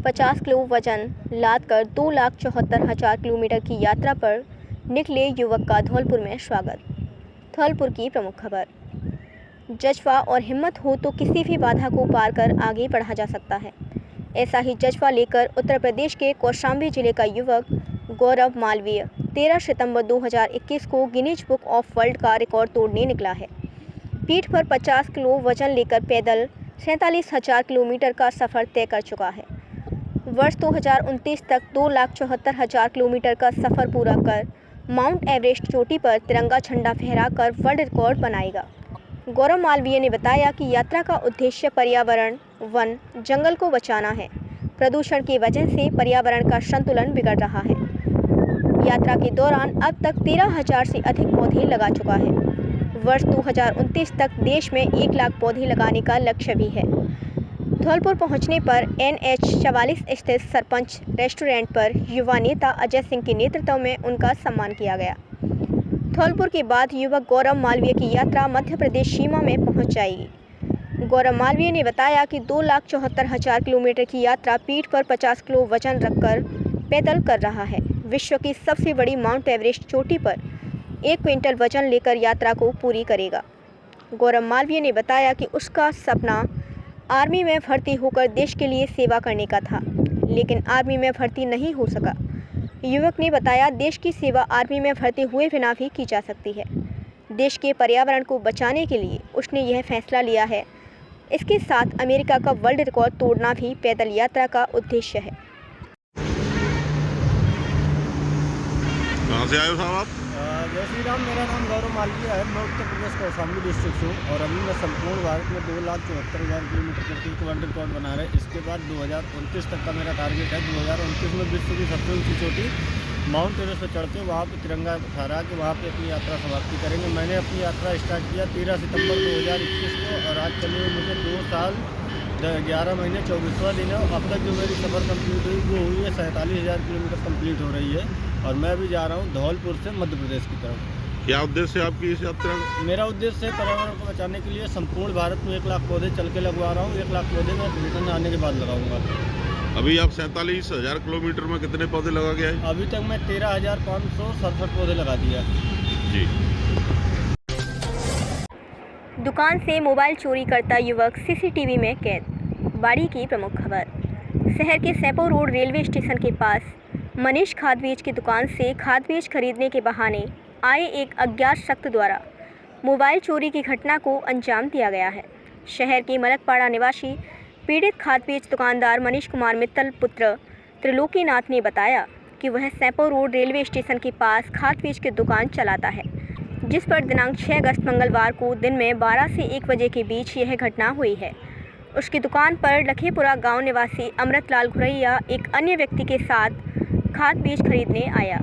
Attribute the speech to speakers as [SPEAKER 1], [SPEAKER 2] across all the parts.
[SPEAKER 1] 50 kilo वजन लाद कर 2,74,000 किलोमीटर की यात्रा पर निकले युवक का धौलपुर में स्वागत। धौलपुर की प्रमुख खबर। जज्बा और हिम्मत हो तो किसी भी बाधा को पार कर आगे बढ़ा जा सकता है। ऐसा ही जज्बा लेकर उत्तर प्रदेश के कौशाम्बी जिले का युवक गौरव मालवीय 13 सितंबर 2021 को गिनीज बुक ऑफ वर्ल्ड का रिकॉर्ड तोड़ने निकला है। पीठ पर 50 किलो वजन लेकर पैदल 47,000 किलोमीटर का सफ़र तय कर चुका है। वर्ष 2029 तक 2,74,000 किलोमीटर का सफ़र पूरा कर माउंट एवरेस्ट चोटी पर तिरंगा झंडा फहराकर वर्ल्ड रिकॉर्ड बनाएगा। गौरव मालवीय ने बताया कि यात्रा का उद्देश्य पर्यावरण, वन, जंगल को बचाना है। प्रदूषण की वजह से पर्यावरण का संतुलन बिगड़ रहा है। यात्रा के दौरान अब तक 13,000 से अधिक पौधे लगा चुका है। वर्ष 2029 तक देश में 1 लाख पौधे लगाने का लक्ष्य भी है। धौलपुर पहुंचने पर NH 44 स्थित सरपंच रेस्टोरेंट पर युवा नेता अजय सिंह के नेतृत्व में उनका सम्मान किया गया। धौलपुर के बाद युवक गौरव मालवीय की यात्रा मध्य प्रदेश सीमा में पहुंच जाएगी। गौरव मालवीय ने बताया कि 2,74,000 किलोमीटर की यात्रा पीठ पर 50 किलो वजन रखकर पैदल कर रहा है। विश्व की सबसे बड़ी माउंट एवरेस्ट चोटी पर 1 क्विंटल वजन लेकर यात्रा को पूरी करेगा। गौरव मालवीय ने बताया कि उसका सपना आर्मी में भर्ती होकर देश के लिए सेवा करने का था, लेकिन आर्मी में भर्ती नहीं हो सका। युवक ने बताया, देश की सेवा आर्मी में भर्ती हुए बिना भी की जा सकती है। देश के पर्यावरण को बचाने के लिए उसने यह फैसला लिया है। इसके साथ अमेरिका का वर्ल्ड रिकॉर्ड तोड़ना भी पैदल यात्रा का उद्देश्य है।
[SPEAKER 2] कहाँ से आए हो साहब आप?
[SPEAKER 3] जय श्री राम। मेरा नाम गौरव मालवीय है। मैं उत्तर प्रदेश कौशाम्बी डिस्ट्रिक्ट से हूँ और अभी मैं संपूर्ण भारत में 2,74,000 किलोमीटर करके एक वर्ल्ड रिकॉर्ड बना रहे। इसके बाद 2029 तक का मेरा टारगेट है। 2029 में विश्व की सबसे ऊंची चोटी माउंट एवरेस्ट पर चढ़ के वहाँ पर तिरंगा फहरा के वहाँ पर अपनी यात्रा समाप्ति करेंगे। मैंने अपनी यात्रा स्टार्ट किया 13 सितंबर 2021 को और आज चले हुए मुझे 2 साल 11 महीने 24वां दिन है। अब तक जो मेरी सफ़र कंप्लीट हुई वो हुई है 47,000 किलोमीटर कंप्लीट हो रही है और मैं भी जा रहा हूँ धौलपुर से मध्य प्रदेश की तरफ।
[SPEAKER 2] क्या उद्देश्य है आपकी इस यात्रा का?
[SPEAKER 3] मेरा उद्देश्य है पर्यावरण को बचाने के लिए संपूर्ण भारत में 1 लाख पौधे चल के लगवा रहा हूँ। 1 लाख पौधे मैं रिटर्न आने के बाद लगाऊंगा।
[SPEAKER 2] अभी आप 47,000 किलोमीटर में कितने पौधे लगा के आए?
[SPEAKER 3] अभी तक मैं 13,567 पौधे लगा दिया
[SPEAKER 2] जी।
[SPEAKER 1] दुकान से मोबाइल चोरी करता युवक CCTV में कैद। बाड़ी की प्रमुख खबर। शहर के सैपो रोड रेलवे स्टेशन के पास मनीष खाद बीज की दुकान से खाद बीज खरीदने के बहाने आए एक अज्ञात शख्स द्वारा मोबाइल चोरी की घटना को अंजाम दिया गया है। शहर के मलकपाड़ा निवासी पीड़ित खाद बीज दुकानदार मनीष कुमार मित्तल पुत्र त्रिलोकीनाथ ने बताया कि वह सैपो रोड रेलवे स्टेशन के पास खाद बीज की दुकान चलाता है, जिस पर दिनांक 6 अगस्त मंगलवार को दिन में 12 से 1 बजे के बीच यह घटना हुई है। उसकी दुकान पर लखेपुरा गांव निवासी अमृतलाल घुरैया एक अन्य व्यक्ति के साथ खाद बीज खरीदने आया।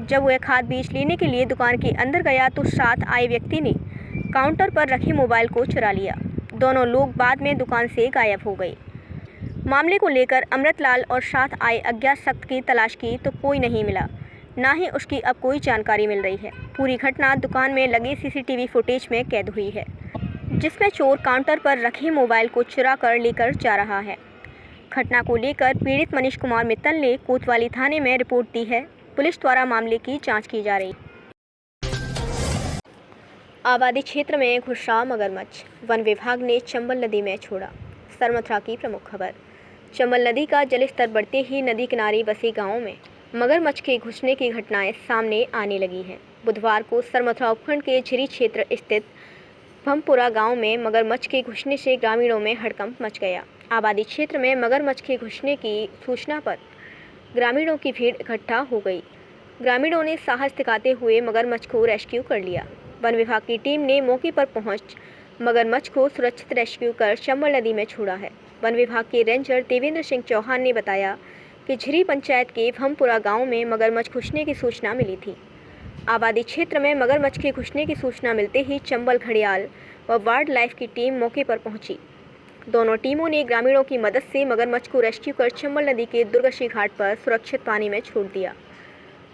[SPEAKER 1] जब वह खाद बीज लेने के लिए दुकान के अंदर गया तो साथ आए व्यक्ति ने काउंटर पर रखे मोबाइल को चुरा लिया। दोनों लोग बाद में दुकान से गायब हो गए। मामले को लेकर अमृतलाल और साथ आए अज्ञात शख्स की तलाश की तो कोई नहीं मिला, ना ही उसकी अब कोई जानकारी मिल रही है। पूरी घटना दुकान में लगे CCTV फुटेज में कैद हुई है, जिसमें चोर काउंटर पर रखे मोबाइल को चुरा कर लेकर जा रहा है। घटना को लेकर पीड़ित मनीष कुमार मित्तल ने कोतवाली थाने में रिपोर्ट दी है। पुलिस द्वारा मामले की जांच की जा रही। आबादी क्षेत्र में घुसा मगरमच्छ, वन विभाग ने चंबल नदी में छोड़ा। सरमथुरा की प्रमुख खबर। चंबल नदी का जलस्तर बढ़ते ही नदी किनारे बसे गांवों में मगरमच्छ के घुसने की घटनाएं सामने आने लगी हैं। बुधवार को सरमथुरा उपखंड के झिरी क्षेत्र स्थित भमपुरा गांव में मगरमच्छ के घुसने से ग्रामीणों में हड़कंप मच गया। आबादी क्षेत्र में मगरमच्छ के घुसने की सूचना पर ग्रामीणों की भीड़ इकट्ठा हो गई। ग्रामीणों ने साहस दिखाते हुए मगरमच्छ को रेस्क्यू कर लिया। वन विभाग की टीम ने मौके पर पहुंच मगरमच्छ को सुरक्षित रेस्क्यू कर चंबल नदी में छोड़ा है। वन विभाग के रेंजर देवेंद्र सिंह चौहान ने बताया कि झिरी पंचायत के भमपुरा गांव में मगरमच्छ घुसने की सूचना मिली थी। आबादी क्षेत्र में मगरमच्छ के घुसने की सूचना मिलते ही चंबल घड़ियाल व वाइल्ड लाइफ की टीम मौके पर पहुंची। दोनों टीमों ने ग्रामीणों की मदद से मगरमच्छ को रेस्क्यू कर चंबल नदी के दुर्गशी घाट पर सुरक्षित पानी में छोड़ दिया।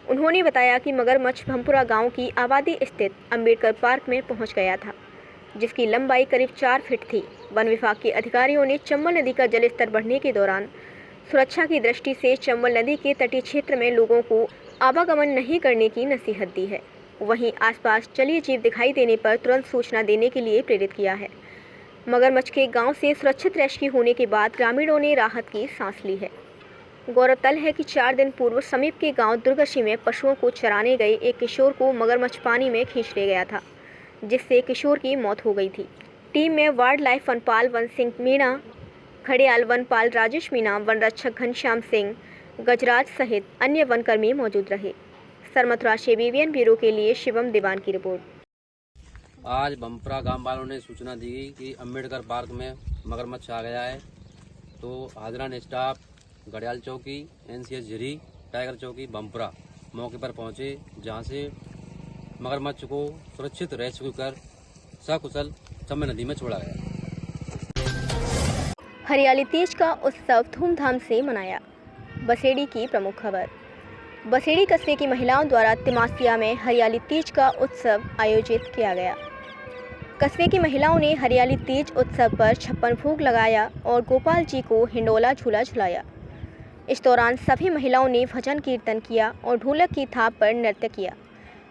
[SPEAKER 1] उन्होंने बताया कि मगरमच्छ भमपुरा गांव की आबादी स्थित अंबेडकर पार्क में पहुंच गया था, जिसकी लंबाई करीब 4 फीट थी। वन विभाग के अधिकारियों ने चंबल नदी का जलस्तर बढ़ने के दौरान सुरक्षा की दृष्टि से चंबल नदी के तटीय क्षेत्र में लोगों को आवागमन नहीं करने की नसीहत दी है। वहीं आसपास जलीय जीव दिखाई देने पर तुरंत सूचना देने के लिए प्रेरित किया है। मगरमच्छ के गांव से सुरक्षित रेस्क्यू होने के बाद ग्रामीणों ने राहत की सांस ली है। गौरतलब है कि 4 दिन पूर्व समीप के गांव दुर्गशी में पशुओं को चराने गए एक किशोर को मगरमच्छ पानी में खींच ले गया था, जिससे किशोर की मौत हो गई थी। टीम में वाइल्ड लाइफ वनपाल वन सिंह मीणा, खड़ियाल वनपाल राजेश मीणा, वन रक्षक घनश्याम सिंह, गजराज सहित अन्य वनकर्मी मौजूद रहे। सरमथुरा से BBN ब्यूरो के लिए शिवम दीवान की रिपोर्ट।
[SPEAKER 4] आज बमपुरा गांव वालों ने सूचना दी कि अम्बेडकर पार्क में मगरमच्छ आ गया है, तो हाजरान स्टाफ गड़ियाल चौकी, NCS झिरी, टाइगर चौकी बमपुरा मौके पर पहुंचे, जहां से मगरमच्छ को सुरक्षित रेस्क्यू कर सकुशल चंबल नदी में छोड़ा गया।
[SPEAKER 1] हरियाली तीज का उत्सव धूमधाम से मनाया। बसेड़ी की प्रमुख खबर। बसेड़ी कस्बे की महिलाओं द्वारा तिमासिया में हरियाली तीज का उत्सव आयोजित किया गया। कस्बे की महिलाओं ने हरियाली तीज उत्सव पर 56 भोग लगाया और गोपाल जी को हिंडोला झूला झुलाया। इस दौरान सभी महिलाओं ने भजन कीर्तन किया और ढोलक की थाप पर नृत्य किया।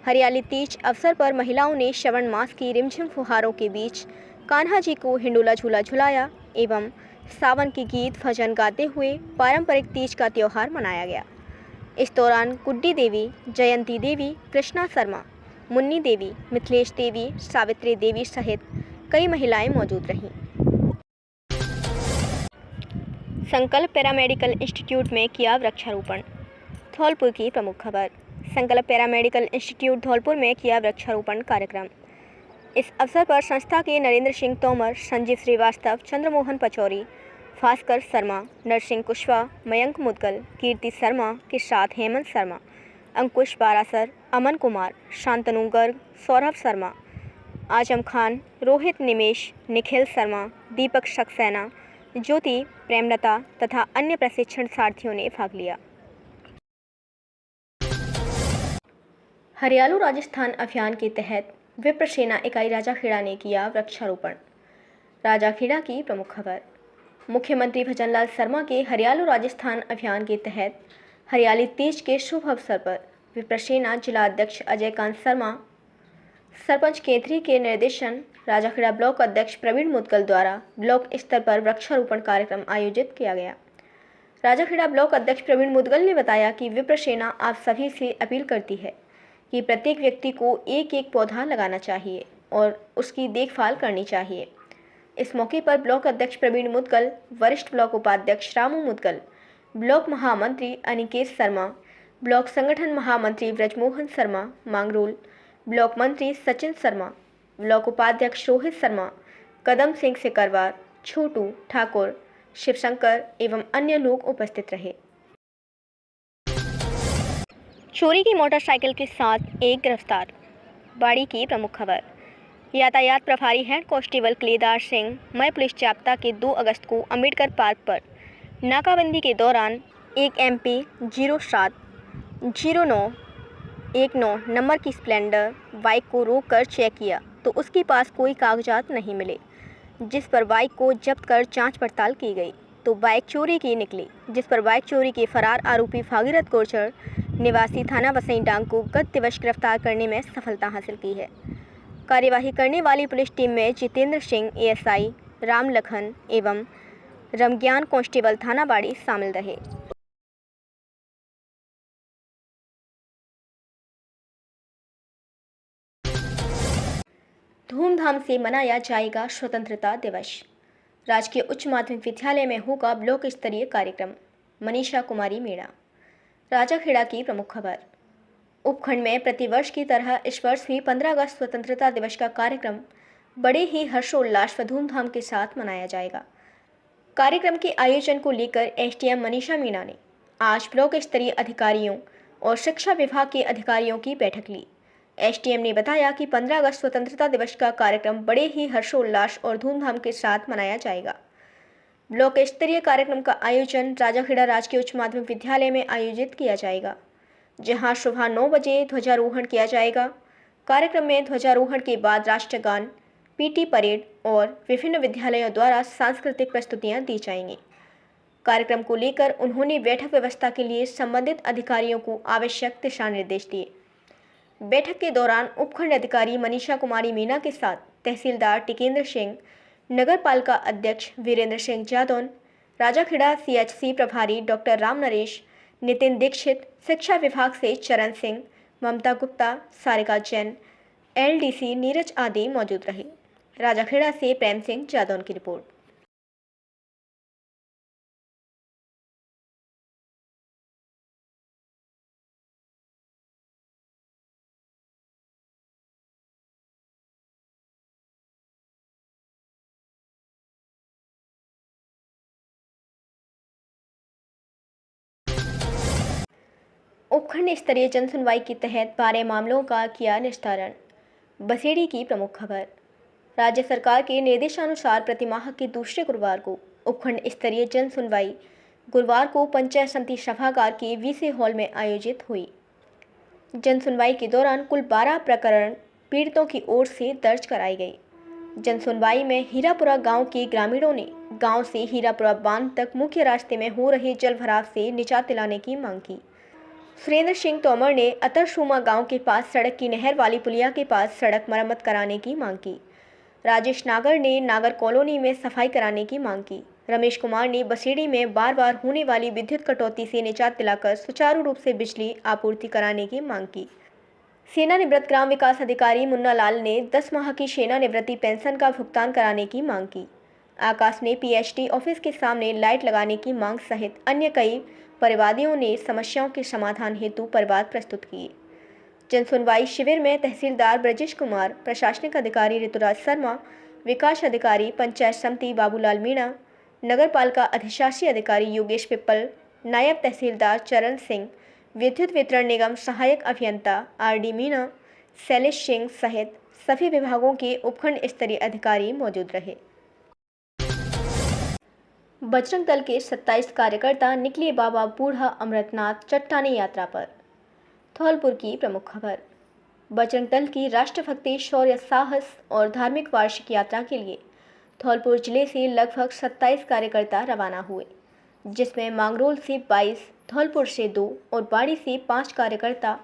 [SPEAKER 1] हरियाली तीज अवसर पर महिलाओं ने श्रावण मास की रिमझिम फुहारों के बीच कान्हा जी को हिंडोला झूला झुलाया एवं सावन के गीत भजन गाते हुए पारंपरिक तीज का त्यौहार मनाया गया। इस दौरान गुड्डी देवी, जयंती देवी, कृष्णा शर्मा, मुन्नी देवी, मिथिलेश देवी, सावित्री देवी सहित कई महिलाएं मौजूद रहीं। संकल्प पैरामेडिकल इंस्टीट्यूट में किया वृक्षारोपण। धौलपुर की प्रमुख खबर। संकल्प पैरामेडिकल इंस्टीट्यूट धौलपुर में किया वृक्षारोपण कार्यक्रम। इस अवसर पर संस्था के नरेंद्र सिंह तोमर, संजीव श्रीवास्तव, चंद्रमोहन पचौरी, भास्कर शर्मा, नरसिंह कुशवाहा, मयंक मुदगल, कीर्ति शर्मा के साथ हेमंत शर्मा, अंकुश बारासर, अमन कुमार, शांतनु गर्ग, सौरभ शर्मा, आजम खान, रोहित निमेश, निखिल शर्मा, दीपक सक्सेना, ज्योति, प्रेमलता तथा अन्य प्रशिक्षण सारथियों ने भाग लिया। हरियालू राजस्थान अभियान के तहत विप्र सेना इकाई राजाखेड़ा ने किया वृक्षारोपण। राजाखेड़ा की प्रमुख खबर। मुख्यमंत्री भजनलाल शर्मा के हरियालू राजस्थान अभियान के तहत हरियाली तीज के शुभ अवसर पर विप्र सेना जिला अध्यक्ष अजय कांत शर्मा, सरपंच केंद्री के निर्देशन, राजाखेड़ा ब्लॉक अध्यक्ष प्रवीण मुदगल द्वारा ब्लॉक स्तर पर वृक्षारोपण कार्यक्रम आयोजित किया गया। राजाखेड़ा ब्लॉक अध्यक्ष प्रवीण मुदगल ने बताया कि विप्र सेना आप सभी से अपील करती है कि प्रत्येक व्यक्ति को एक एक पौधा लगाना चाहिए और उसकी देखभाल करनी चाहिए। इस मौके पर ब्लॉक अध्यक्ष प्रवीण मुदगल, वरिष्ठ ब्लॉक उपाध्यक्ष रामू मुदगल, ब्लॉक महामंत्री अनिकेत शर्मा, ब्लॉक संगठन महामंत्री ब्रजमोहन शर्मा मांगरोल, ब्लॉक मंत्री सचिन शर्मा, ब्लॉक उपाध्यक्ष रोहित शर्मा, कदम सिंह सिकरवार, छोटू ठाकुर, शिवशंकर एवं अन्य लोग उपस्थित रहे। चोरी की मोटरसाइकिल के साथ एक गिरफ्तार। बाड़ी की प्रमुख खबर। यातायात प्रभारी हेड कांस्टेबल क्लेदार सिंह मय पुलिस जाब्ता के 2 अगस्त को अम्बेडकर पार्क पर नाकाबंदी के दौरान एक MP 070919 नंबर की स्प्लेंडर बाइक को रोककर चेक किया तो उसके पास कोई कागजात नहीं मिले, जिस पर बाइक को जब्त कर जांच पड़ताल की गई तो बाइक चोरी की निकली, जिस पर बाइक चोरी के फरार आरोपी भागीरथ गुर्जर निवासी थाना वसई डांग को गत दिवस गिरफ्तार करने में सफलता हासिल की है। कार्यवाही करने वाली पुलिस टीम में जितेंद्र सिंह ASI, राम लखन एवं रमज्ञान कांस्टेबल थाना बाड़ी शामिल रहे। धूमधाम से मनाया जाएगा स्वतंत्रता दिवस। राजकीय उच्च माध्यमिक विद्यालय में होगा ब्लॉक स्तरीय कार्यक्रम। मनीषा कुमारी मीणा। राजाखेड़ा की प्रमुख खबर। उपखंड में प्रतिवर्ष की तरह इस वर्ष भी 15 अगस्त स्वतंत्रता दिवस का कार्यक्रम बड़े ही हर्षोल्लास व धूमधाम के साथ मनाया जाएगा। कार्यक्रम के आयोजन को लेकर SDM मनीषा मीणा ने आज ब्लॉक स्तरीय अधिकारियों और शिक्षा विभाग के अधिकारियों की बैठक ली। SDM ने बताया कि 15 अगस्त स्वतंत्रता दिवस का कार्यक्रम बड़े ही हर्षोल्लास और धूमधाम के साथ मनाया जाएगा। ब्लॉक स्तरीय कार्यक्रम का आयोजन राजाखेड़ा राजकीय उच्च माध्यमिक विद्यालय में आयोजित किया जाएगा, जहां सुबह 9 बजे ध्वजारोहण किया जाएगा। कार्यक्रम में ध्वजारोहण के बाद राष्ट्रगान, PT परेड और विभिन्न विद्यालयों द्वारा सांस्कृतिक प्रस्तुतियां दी जाएंगी। कार्यक्रम को लेकर उन्होंने बैठक व्यवस्था के लिए संबंधित अधिकारियों को आवश्यक दिशा निर्देश दिए। बैठक के दौरान उपखंड अधिकारी मनीषा कुमारी मीना के साथ तहसीलदार टिकेंद्र सिंह, नगर पालिका अध्यक्ष वीरेंद्र सिंह जादौन, राजाखेड़ा CHC प्रभारी डॉक्टर राम नरेश, नितिन दीक्षित, शिक्षा विभाग से चरण सिंह, ममता गुप्ता, सारिका जैन, LDC नीरज आदि मौजूद रहे। राजाखेड़ा से प्रेम सिंह जादौन की रिपोर्ट। उपखंड स्तरीय जन सुनवाई के तहत 12 मामलों का किया निस्तारण। बसेड़ी की प्रमुख खबर। राज्य सरकार के निर्देशानुसार प्रतिमाह के दूसरे गुरुवार को उपखंड स्तरीय जन सुनवाई गुरुवार को पंचायत समिति सभागार के VC हॉल में आयोजित हुई। जन सुनवाई के दौरान कुल 12 प्रकरण पीड़ितों की ओर से दर्ज कराई गई। जन सुनवाई में हीरापुरा गांव के ग्रामीणों ने गांव से हीरापुरा बांध तक मुख्य रास्ते में हो रहे जल भराव से निजात दिलाने की मांग की। सुरेंद्र सिंह तोमर ने अतरशुमा गांव के पास सड़क की नहर वाली पुलिया के पास सड़क मरम्मत कराने की मांग की। राजेश नागर ने नागर कॉलोनी में सफाई कराने की मांग की। रमेश कुमार ने बसेड़ी में बार बार होने वाली विद्युत कटौती से निजात दिलाकर सुचारू रूप से बिजली आपूर्ति कराने की मांग की। सेवानिवृत्त ग्राम विकास अधिकारी मुन्ना लाल ने 10 माह की सेवानिवृत्ति पेंशन का भुगतान कराने की मांग की। आकाश ने PhD ऑफिस के सामने लाइट लगाने की मांग सहित अन्य कई परिवादियों ने समस्याओं के समाधान हेतु परिवाद प्रस्तुत किए। जन सुनवाई शिविर में तहसीलदार ब्रजेश कुमार, प्रशासनिक अधिकारी ऋतुराज शर्मा, विकास अधिकारी पंचायत समिति बाबूलाल मीणा, नगर पालिका अधिशासी अधिकारी योगेश पिप्पल, नायब तहसीलदार चरण सिंह, विद्युत वितरण निगम सहायक अभियंता RD मीणा, शैलेश सिंह सहित सभी विभागों के उपखंड स्तरीय अधिकारी मौजूद रहे। बजरंग दल के 27 कार्यकर्ता निकले बाबा बूढ़ा अमरनाथ चट्टानी यात्रा पर। धौलपुर की प्रमुख खबर। बजरंग दल की राष्ट्रभक्ति, शौर्य, साहस और धार्मिक वार्षिक यात्रा के लिए धौलपुर जिले से लगभग 27 कार्यकर्ता रवाना हुए, जिसमें मांगरोल से 22, धौलपुर से 2 और बाड़ी से 5 कार्यकर्ता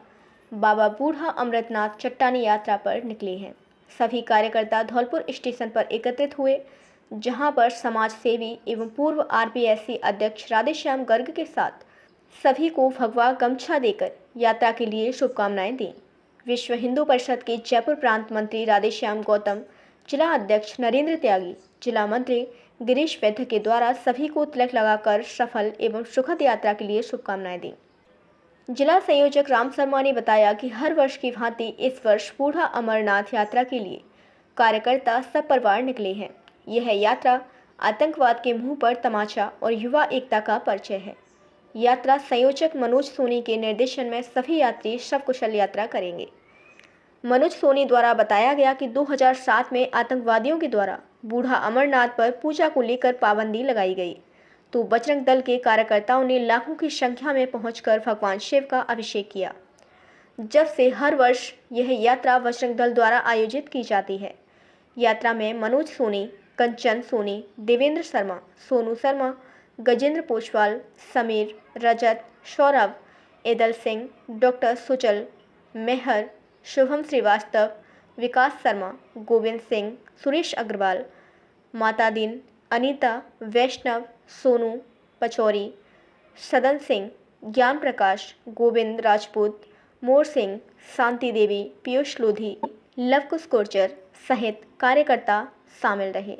[SPEAKER 1] बाबा बूढ़ा अमरनाथ चट्टानी यात्रा पर निकले हैं। सभी कार्यकर्ता धौलपुर स्टेशन पर एकत्रित हुए, जहां पर समाज सेवी एवं पूर्व RPSC अध्यक्ष राधेश्याम गर्ग के साथ सभी को भगवा गमछा देकर यात्रा के लिए शुभकामनाएं दी। विश्व हिंदू परिषद के जयपुर प्रांत मंत्री राधेश्याम गौतम, जिला अध्यक्ष नरेंद्र त्यागी, जिला मंत्री गिरीश वैद्य के द्वारा सभी को तिलक लगाकर सफल एवं सुखद यात्रा के लिए शुभकामनाएं दी। जिला संयोजक राम शर्मा ने बताया कि हर वर्ष की भांति इस वर्ष बूढ़ा अमरनाथ यात्रा के लिए कार्यकर्ता सपरिवार निकले हैं। यह यात्रा आतंकवाद के मुंह पर तमाचा और युवा एकता का परिचय है। यात्रा संयोजक मनोज सोनी के निर्देशन में सभी यात्री सकुशल यात्रा करेंगे। मनोज सोनी द्वारा बताया गया कि 2007 में आतंकवादियों के द्वारा बूढ़ा अमरनाथ पर पूजा को लेकर पाबंदी लगाई गई, तो बजरंग दल के कार्यकर्ताओं ने लाखों की संख्या में पहुंचकर भगवान शिव का अभिषेक किया। जब से हर वर्ष यह यात्रा बजरंग दल द्वारा आयोजित की जाती है। यात्रा में मनोज सोनी, कंचन सोनी, देवेंद्र शर्मा, सोनू शर्मा, गजेंद्र पोचवाल, समीर, रजत, सौरभ, एदल सिंह, डॉक्टर सुचल, मेहर, शुभम श्रीवास्तव, विकास शर्मा, गोविंद सिंह, सुरेश अग्रवाल, माता दीन, अनीता, वैष्णव, सोनू पचौरी, सदन सिंह, ज्ञान प्रकाश, गोविंद राजपूत, मोर सिंह, शांति देवी, पीयूष लोधी, लवकुश गुर्जर सहित कार्यकर्ता शामिल रहे।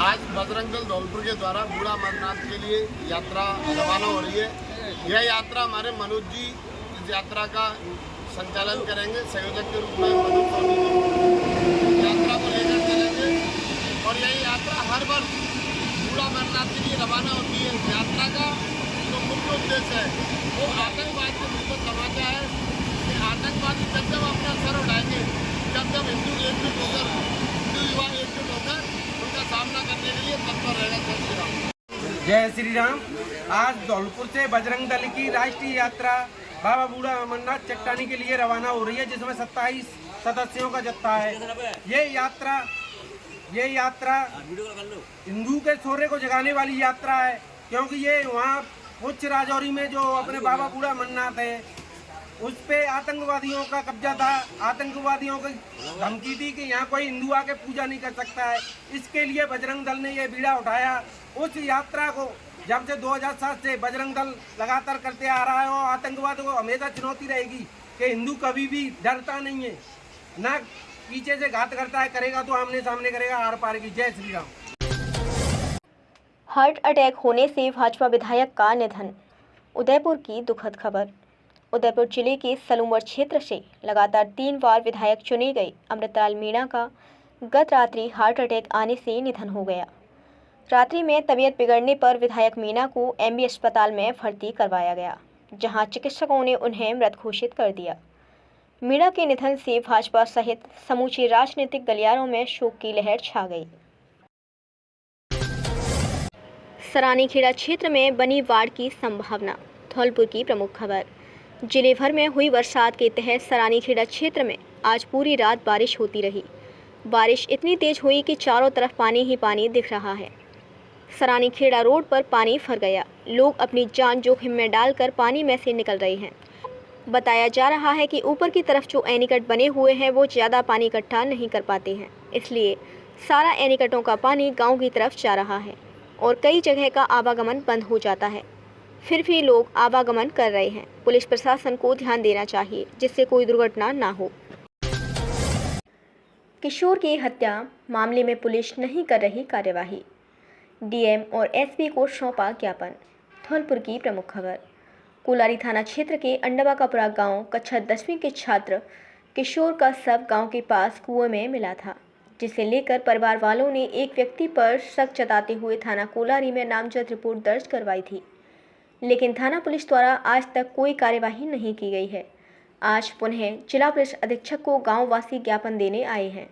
[SPEAKER 5] आज बजरंग दल धौलपुर के द्वारा बूढ़ा अमरनाथ के लिए यात्रा रवाना हो रही है। यह यात्रा हमारे मनोज जी इस यात्रा का संचालन करेंगे, संयोजक के रूप में मनोज सोनी यात्रा को लेकर चलेंगे और यह यात्रा हर वर्ष बूढ़ा अमरनाथ के लिए रवाना होती है। इस यात्रा का जो मुख्य उद्देश्य है वो आतंकवाद के मुंह पर तमाचा है कि आतंकवादी जब अपना सर उठाएंगे, जब हिंदू एकजुट होकर, हिंदू युवा एकजुट होकर उनका सामना करने के लिए तत्पर रहेगा।
[SPEAKER 6] जय श्री राम। आज धौलपुर से बजरंग दल की राष्ट्रीय यात्रा बाबा बूढ़ा अमरनाथ चट्टानी के लिए रवाना हो रही है, जिसमें 27 सदस्यों का जत्था है। ये यात्रा ये यात्रा हिंदू के शौर्य को जगाने वाली यात्रा है, क्योंकि ये वहाँ उच्च राजौरी में जो अपने बाबा बूढ़ा अमरनाथ है उस पे आतंकवादियों का कब्जा था। आतंकवादियों की धमकी थी कि यहाँ कोई हिंदू आके पूजा नहीं कर सकता है। इसके लिए बजरंग दल ने ये बीड़ा उठाया। उस यात्रा को जब से 2007 से बजरंग दल लगातार करते आ रहा है और आतंकवाद को हमेशा चुनौती रहेगी कि हिंदू कभी भी डरता नहीं है, ना पीछे से घात करता है, करेगा तो आमने सामने करेगा, आर पार की। जय श्री राम।
[SPEAKER 1] हार्ट अटैक होने से भाजपा विधायक का निधन। उदयपुर की दुखद खबर। उदयपुर जिले के सलूमर क्षेत्र से लगातार 3 बार विधायक चुने गए अमृतलाल मीणा का गत रात्रि हार्ट अटैक आने से निधन हो गया। रात्रि में तबीयत बिगड़ने पर विधायक मीणा को एमबी अस्पताल में भर्ती करवाया गया, जहां चिकित्सकों ने उन्हें मृत घोषित कर दिया। मीणा के निधन से भाजपा सहित समूचे राजनीतिक गलियारों में शोक की लहर छा गई। सरानीखेड़ा क्षेत्र में बनी बाढ़ की संभावना। धौलपुर की प्रमुख खबर। जिले भर में हुई बरसात के तहत सरानीखेड़ा क्षेत्र में आज पूरी रात बारिश होती रही। बारिश इतनी तेज हुई कि चारों तरफ पानी ही पानी दिख रहा है। सरानीखेड़ा रोड पर पानी भर गया। लोग अपनी जान जोखिम में डालकर पानी में से निकल रहे हैं। बताया जा रहा है कि ऊपर की तरफ जो एनीकट बने हुए हैं वो ज़्यादा पानी इकट्ठा नहीं कर पाते हैं, इसलिए सारा एनीकटों का पानी गांव की तरफ जा रहा है और कई जगह का आवागमन बंद हो जाता है। फिर भी लोग आवागमन कर रहे हैं। पुलिस प्रशासन को ध्यान देना चाहिए जिससे कोई दुर्घटना ना हो। किशोर की हत्या मामले में पुलिस नहीं कर रही कार्यवाही। डीएम और एसपी को सौंपा ज्ञापन। धौलपुर की प्रमुख खबर। कोलारी थाना क्षेत्र के अंडवाकापुरा गांव कक्षा 10वीं के छात्र किशोर का शव गांव के पास कुएं में मिला था, जिसे लेकर परिवार वालों ने एक व्यक्ति पर शक जताते हुए थाना कोलारी में नामजद रिपोर्ट दर्ज करवाई थी, लेकिन थाना पुलिस द्वारा आज तक कोई कार्यवाही नहीं की गई है। आज पुनः जिला पुलिस अधीक्षक को गांववासी ज्ञापन देने आए हैं।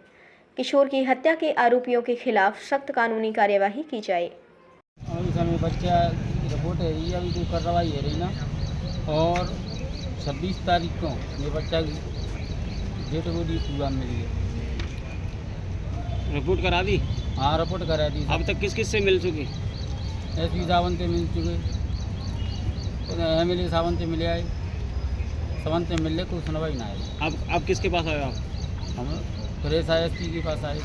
[SPEAKER 1] किशोर की हत्या के आरोपियों के खिलाफ सख्त कानूनी कार्यवाही की जाए।
[SPEAKER 3] अभी समय बच्चा रिपोर्ट है रही, अभी कोई कार्रवाई है रही ना, और 26 तारीख को ये बच्चा की डेट बॉडी पूरा मिली है।
[SPEAKER 7] रिपोर्ट करा दी?
[SPEAKER 3] हाँ, रिपोर्ट करा दी।
[SPEAKER 7] अब तक किस किस से मिल चुकी?
[SPEAKER 3] एसपी सावन से मिल चुके, एमएलए सावन से मिले आए, सावन से मिलने को सुनवाई ना आए।
[SPEAKER 7] अब किसके पास आए आप?
[SPEAKER 3] हम सुरेश एसपी के पास आए,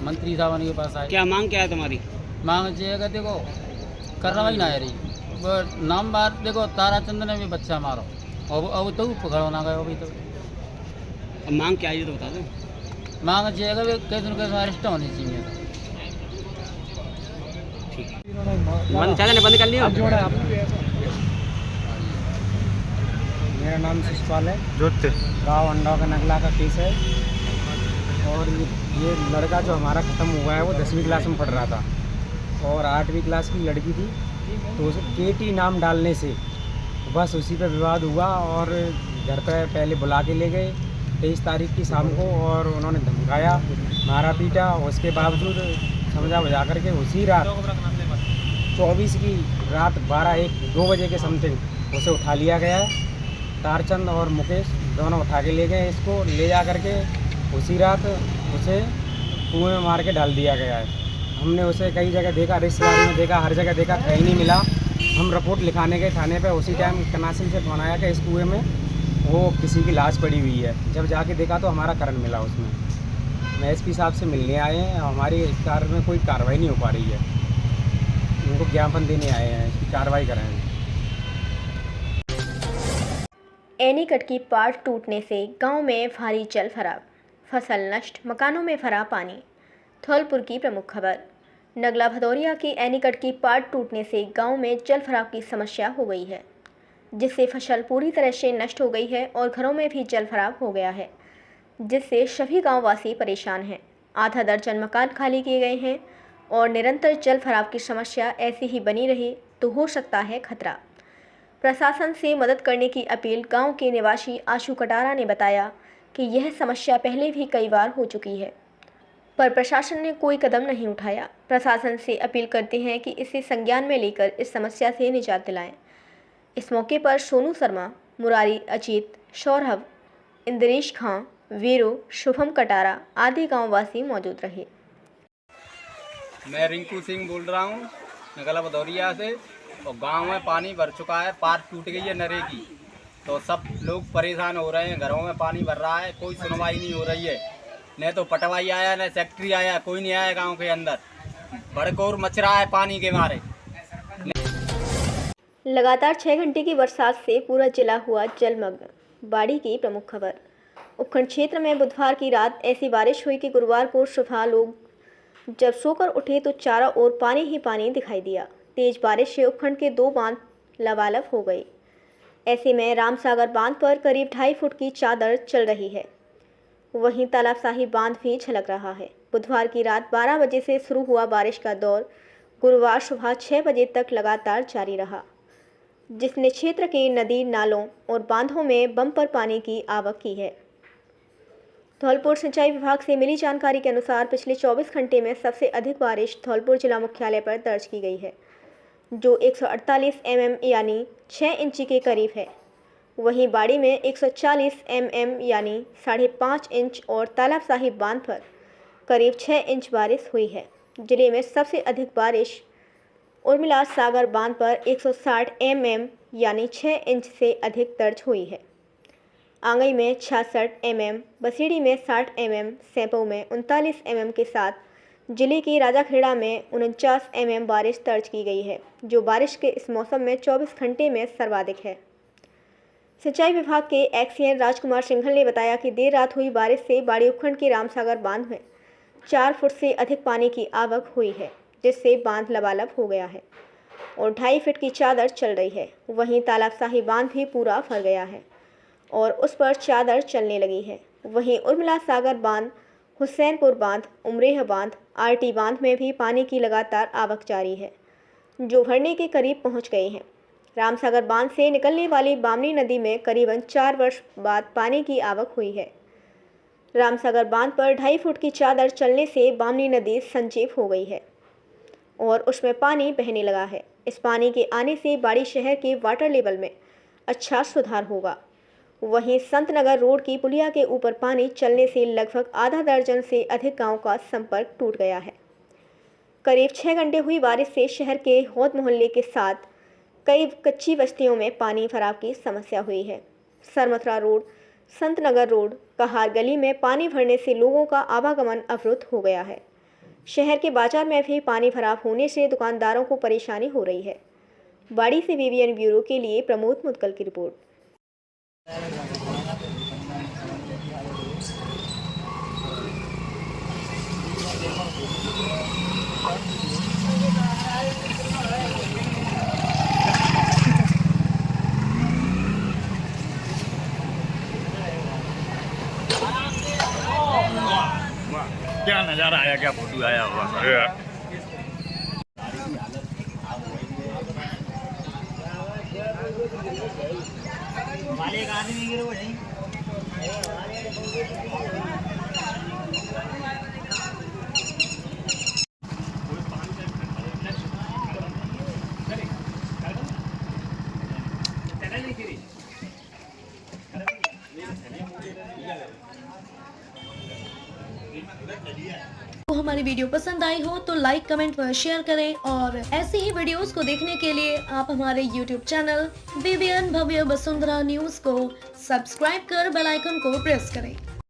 [SPEAKER 3] मंत्री सावन के पास आए।
[SPEAKER 7] क्या मांग क्या है तुम्हारी?
[SPEAKER 3] मांग चाहिए, देखो कार्रवाई ना आ रही। वो नाम बार देखो ताराचंद ने भी बच्चा मारो और अब तो पकड़ो ना गए अभी तो।
[SPEAKER 7] अब मांग क्या है ये तो बता दो।
[SPEAKER 3] मांग चाहिए कैसे न कैसे अरेस्ट होनी चाहिए।
[SPEAKER 7] बंद कर लिया।
[SPEAKER 3] मेरा नाम शिषपाल है, गाँव अंडा का नगला का केस है। और ये लड़का जो हमारा ख़त्म हुआ है वो 10वीं क्लास में पढ़ रहा था और 8वीं क्लास की लड़की थी, तो उसे केटी नाम डालने से बस उसी पे विवाद हुआ और घर पे पहले बुला के ले गए 23 तारीख की शाम को, और उन्होंने धमकाया, मारा पीटा। उसके बावजूद समझा बुझा करके उसी रात 24 की रात 12-1-2 बजे के समथिंग उसे उठा लिया गया है। तारचंद और मुकेश दोनों उठा के ले गए इसको, ले जा करके उसी रात उसे कुएं में मार के डाल दिया गया है। हमने उसे कई जगह देखा, रिश्तेदारी में देखा, हर जगह देखा, कहीं नहीं मिला। हम रिपोर्ट लिखाने गए थाने पे, उसी टाइम कनासिन से फोन आया कि इस कुएं में वो किसी की लाश पड़ी हुई है। जब जाके देखा तो हमारा करण मिला उसमें। मैं एसपी साहब से मिलने आए हैं, हमारी इस कार्य में कोई कार्रवाई नहीं हो पा रही है। उनको ज्ञापन देने आए हैं, इसकी कार्रवाई कराएँ।
[SPEAKER 1] एनीकट की पाट टूटने से गांव में भारी जल भराव, फसल नष्ट, मकानों में भरा पानी। धौलपुर की प्रमुख खबर। नगला भदौरिया की एनीकट की पाट टूटने से गांव में जल भराव की समस्या हो गई है, जिससे फसल पूरी तरह से नष्ट हो गई है और घरों में भी जल भराव हो गया है, जिससे सभी गांववासी परेशान हैं। आधा दर्जन मकान खाली किए गए हैं और निरंतर जल भराव की समस्या ऐसी ही बनी रही तो हो सकता है खतरा। प्रशासन से मदद करने की अपील गांव के निवासी आशु कटारा ने बताया कि यह समस्या पहले भी कई बार हो चुकी है, पर प्रशासन ने कोई कदम नहीं उठाया। प्रशासन से अपील करते हैं कि इसे संज्ञान में लेकर इस समस्या से निजात दिलाएं। इस मौके पर सोनू शर्मा, मुरारी, अजीत, सौरभ, इंद्रेश खां, वीरू, शुभम कटारा आदि गांववासी मौजूद रहे।
[SPEAKER 8] मैं रिंकू सिंह बोल रहा हूँ नगला भदौरिया से। और गांव में पानी भर चुका है, पार टूट गई है नरे की, तो सब लोग परेशान हो रहे हैं। घरों में पानी भर रहा है, कोई सुनवाई नहीं हो रही है। न तो पटवाई आया न सेक्रेटरी आया, कोई नहीं आया गांव के अंदर। भड़कोर मच रहा है पानी के मारे।
[SPEAKER 1] लगातार 6 घंटे की बरसात से पूरा जिला हुआ जलमग्न। बाढ़ की प्रमुख खबर। उपखंड क्षेत्र में बुधवार की रात ऐसी बारिश हुई कि गुरुवार को सुबह लोग जब सोकर उठे तो चारों ओर पानी ही पानी दिखाई दिया। तेज बारिश से उपखंड के 2 बांध लबालब हो गए। ऐसे में रामसागर बांध पर करीब 2.5 फुट की चादर चल रही है। वहीं तालाब साहिब बांध भी छलक रहा है। बुधवार की रात 12 बजे से शुरू हुआ बारिश का दौर गुरुवार सुबह 6 बजे तक लगातार जारी रहा, जिसने क्षेत्र के नदी, नालों और बांधों में बम्पर पानी की आवक की है। धौलपुर सिंचाई विभाग से मिली जानकारी के अनुसार पिछले 24 घंटे में सबसे अधिक बारिश धौलपुर जिला मुख्यालय पर दर्ज की गई है, जो 148 mm यानी 6 इंच के करीब है। वहीं बाड़ी में 140 mm यानी 5.5 इंच और तालाब साहिब बांध पर करीब 6 इंच बारिश हुई है। जिले में सबसे अधिक बारिश उर्मिला सागर बांध पर 160 mm यानी 6 इंच से अधिक दर्ज हुई है। आंगई में 66 mm, बसीड़ी में 60 mm, सैंपौ में 39 mm के साथ जिले के राजाखेड़ा में 49 mm बारिश दर्ज की गई है, जो बारिश के इस मौसम में 24 घंटे में सर्वाधिक है। सिंचाई विभाग के एक्सीएन राजकुमार सिंघल ने बताया कि देर रात हुई बारिश से बाड़ी उपखंड के रामसागर बांध में 4 फुट से अधिक पानी की आवक हुई है, जिससे बांध लबालब हो गया है और 2.5 फीट की चादर चल रही है। वहीं तालाब साहिब बांध भी पूरा भर गया है और उस पर चादर चलने लगी है। वहीं उर्मिला सागर बांध, हुसैनपुर बांध, उमरेह बांध, आरटी बांध में भी पानी की लगातार आवक जारी है, जो भरने के करीब पहुंच गए हैं। रामसागर बांध से निकलने वाली बामनी नदी में करीबन 4 वर्ष बाद पानी की आवक हुई है। रामसागर बांध पर 2.5 फुट की चादर चलने से बामनी नदी संजीव हो गई है और उसमें पानी बहने लगा है। इस पानी के आने से बाड़ी शहर के वाटर लेवल में अच्छा सुधार होगा। वहीं संतनगर रोड की पुलिया के ऊपर पानी चलने से लगभग आधा दर्जन से अधिक गांव का संपर्क टूट गया है। करीब 6 घंटे हुई बारिश से शहर के हौद मोहल्ले के साथ कई कच्ची बस्तियों में पानी भराव की समस्या हुई है। सरमथुरा रोड, संतनगर रोड, कहार गली में पानी भरने से लोगों का आवागमन अवरुद्ध हो गया है। शहर के बाजार में भी पानी भराव होने से दुकानदारों को परेशानी हो रही है। बाड़ी से बीबीएन ब्यूरो के लिए प्रमोद मुदगल की रिपोर्ट।
[SPEAKER 9] क्या नज़ारा आया, क्या फोटो आया हुआ।
[SPEAKER 10] तो हमारी वीडियो पसंद आई हो तो लाइक, कमेंट व शेयर करें और ऐसी ही वीडियोस को देखने के लिए आप हमारे YouTube चैनल बीबीएन भव्य वसुंधरा न्यूज को सब्सक्राइब कर बेल आइकन को प्रेस करें।